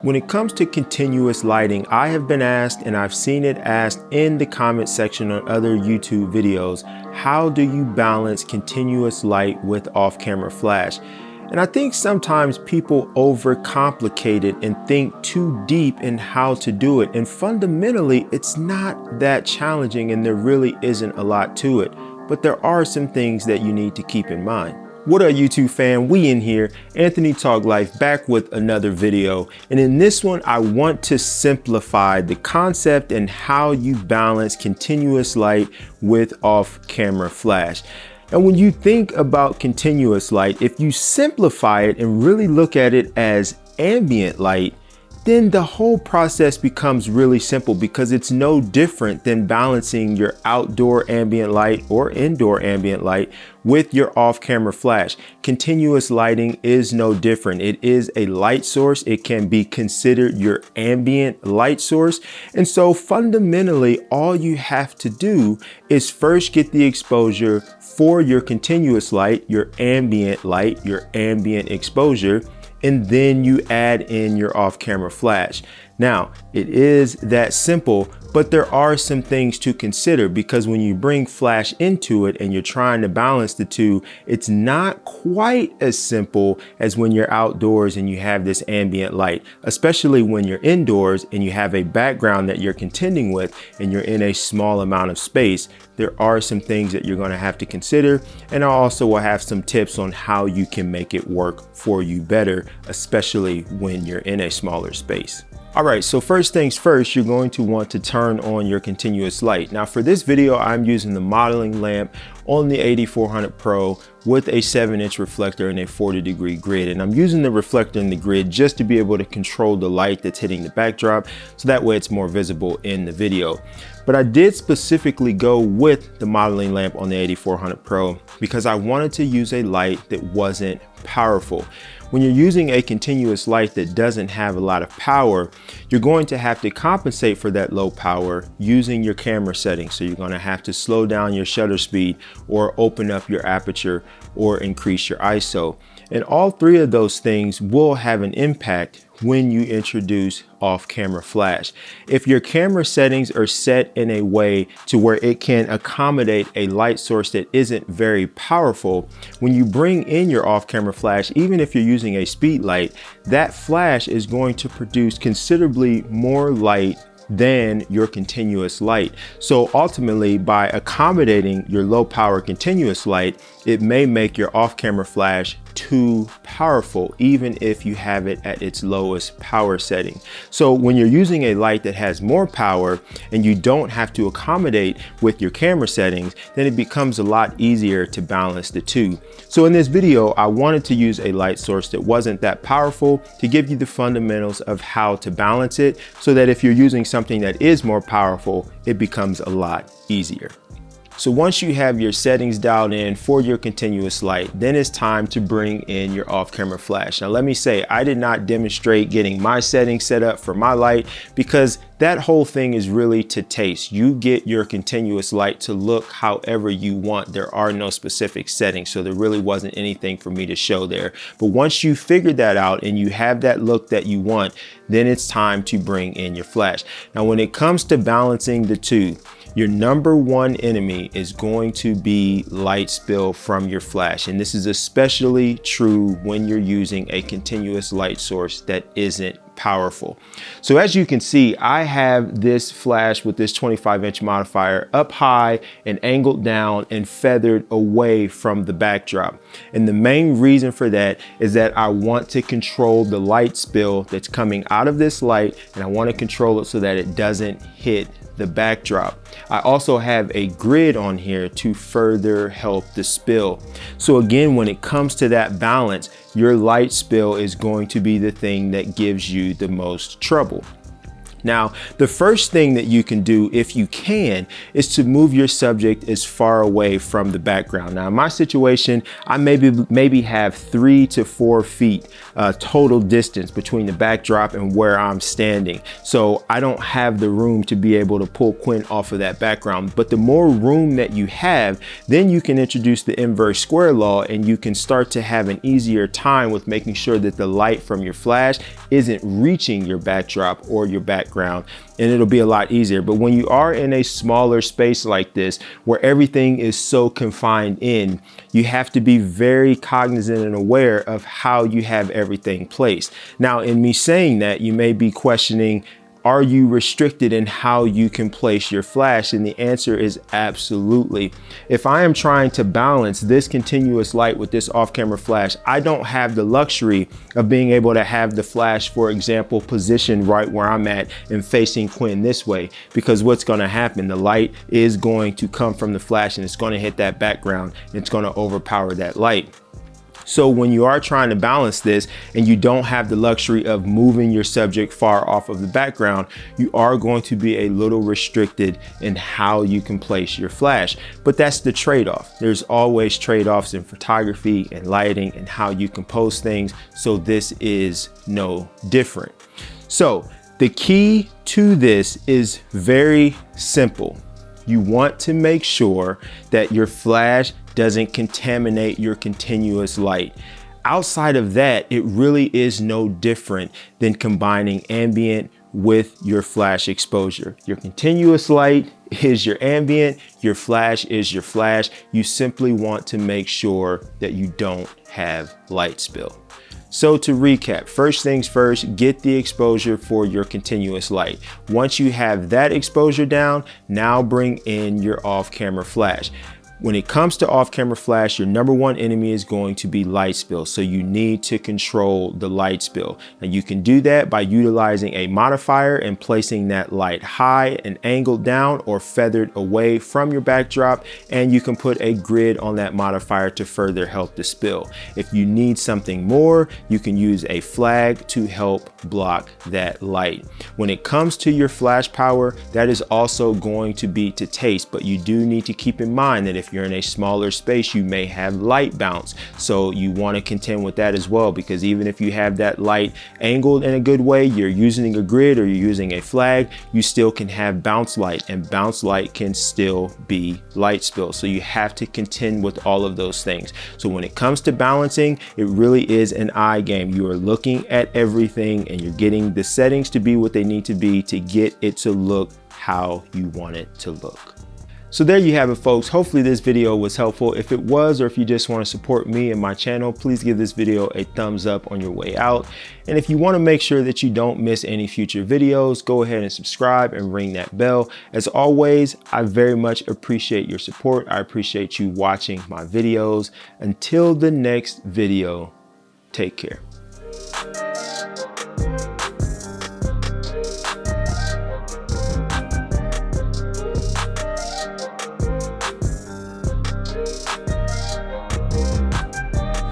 When it comes to continuous lighting, I have been asked, and I've seen it asked in the comment section on other YouTube videos, how do you balance continuous light with off-camera flash? And I think sometimes people overcomplicate it and think too deep in how to do it. And fundamentally, it's not that challenging and there really isn't a lot to it. But there are some things that you need to keep in mind. What up YouTube fam, we in here, anthonytoglife, back with another video. And in this one, I want to simplify the concept and how you balance continuous light with off-camera flash. And when you think about continuous light, if you simplify it and really look at it as ambient light, then the whole process becomes really simple because it's no different than balancing your outdoor ambient light or indoor ambient light with your off-camera flash. Continuous lighting is no different. It is a light source. It can be considered your ambient light source. And so fundamentally, all you have to do is first get the exposure for your continuous light, your ambient exposure, and then you add in your off-camera flash. Now, it is that simple, but there are some things to consider because when you bring flash into it and you're trying to balance the two, it's not quite as simple as when you're outdoors and you have this ambient light, especially when you're indoors and you have a background that you're contending with and you're in a small amount of space. There are some things that you're going to have to consider, and I also will have some tips on how you can make it work for you better, especially when you're in a smaller space. All right, so first things first, you're going to want to turn on your continuous light. Now for this video, I'm using the modeling lamp on the 8400 Pro with a 7-inch reflector and a 40-degree grid. And I'm using the reflector and the grid just to be able to control the light that's hitting the backdrop, so that way it's more visible in the video. But I did specifically go with the modeling lamp on the 8400 Pro because I wanted to use a light that wasn't powerful. When you're using a continuous light that doesn't have a lot of power, you're going to have to compensate for that low power using your camera settings. So you're going to have to slow down your shutter speed or open up your aperture or increase your ISO. And all three of those things will have an impact when you introduce off-camera flash. If your camera settings are set in a way to where it can accommodate a light source that isn't very powerful, when you bring in your off-camera flash, even if you're using a speed light, that flash is going to produce considerably more light than your continuous light. So ultimately, by accommodating your low power continuous light, it may make your off-camera flash too powerful, even if you have it at its lowest power setting. So when you're using a light that has more power and you don't have to accommodate with your camera settings, then it becomes a lot easier to balance the two. So in this video, I wanted to use a light source that wasn't that powerful to give you the fundamentals of how to balance it, so that if you're using something that is more powerful, it becomes a lot easier. So once you have your settings dialed in for your continuous light, then it's time to bring in your off-camera flash. Now let me say, I did not demonstrate getting my settings set up for my light because that whole thing is really to taste. You get your continuous light to look however you want. There are no specific settings, so there really wasn't anything for me to show there. But once you figure that out and you have that look that you want, then it's time to bring in your flash. Now when it comes to balancing the two, your number one enemy is going to be light spill from your flash. And this is especially true when you're using a continuous light source that isn't powerful. So as you can see, I have this flash with this 25-inch modifier up high and angled down and feathered away from the backdrop. And the main reason for that is that I want to control the light spill that's coming out of this light, and I want to control it so that it doesn't hit the backdrop. I also have a grid on here to further help the spill. So again, when it comes to that balance, your light spill is going to be the thing that gives you the most trouble. Now, the first thing that you can do, if you can, is to move your subject as far away from the background. Now, in my situation, I maybe have 3 to 4 feet total distance between the backdrop and where I'm standing. So I don't have the room to be able to pull Quint off of that background. But the more room that you have, then you can introduce the inverse square law and you can start to have an easier time with making sure that the light from your flash isn't reaching your backdrop or your background, and it'll be a lot easier. But when you are in a smaller space like this, where everything is so confined in, you have to be very cognizant and aware of how you have everything placed. Now, in me saying that, you may be questioning, are you restricted in how you can place your flash? And the answer is absolutely. If I am trying to balance this continuous light with this off-camera flash, I don't have the luxury of being able to have the flash, for example, positioned right where I'm at and facing Quinn this way, because what's going to happen, the light is going to come from the flash and it's going to hit that background and it's going to overpower that light. So when you are trying to balance this and you don't have the luxury of moving your subject far off of the background, you are going to be a little restricted in how you can place your flash. But that's the trade-off. There's always trade-offs in photography and lighting and how you compose things. So this is no different. So the key to this is very simple. You want to make sure that your flash doesn't contaminate your continuous light. Outside of that, it really is no different than combining ambient with your flash exposure. Your continuous light is your ambient, your flash is your flash. You simply want to make sure that you don't have light spill. So to recap, first things first, get the exposure for your continuous light. Once you have that exposure down, now bring in your off-camera flash. When it comes to off-camera flash, your number one enemy is going to be light spill. So you need to control the light spill. And you can do that by utilizing a modifier and placing that light high and angled down or feathered away from your backdrop. And you can put a grid on that modifier to further help the spill. If you need something more, you can use a flag to help block that light. When it comes to your flash power, that is also going to be to taste, but you do need to keep in mind that if you're in a smaller space, you may have light bounce. So you want to contend with that as well, because even if you have that light angled in a good way, you're using a grid or you're using a flag, you still can have bounce light, and bounce light can still be light spill. So you have to contend with all of those things. So when it comes to balancing, it really is an eye game. You are looking at everything and you're getting the settings to be what they need to be to get it to look how you want it to look. So there you have it, folks. Hopefully this video was helpful. If it was, or if you just want to support me and my channel, please give this video a thumbs up on your way out. And if you want to make sure that you don't miss any future videos, go ahead and subscribe and ring that bell. As always, I very much appreciate your support. I appreciate you watching my videos. Until the next video, take care.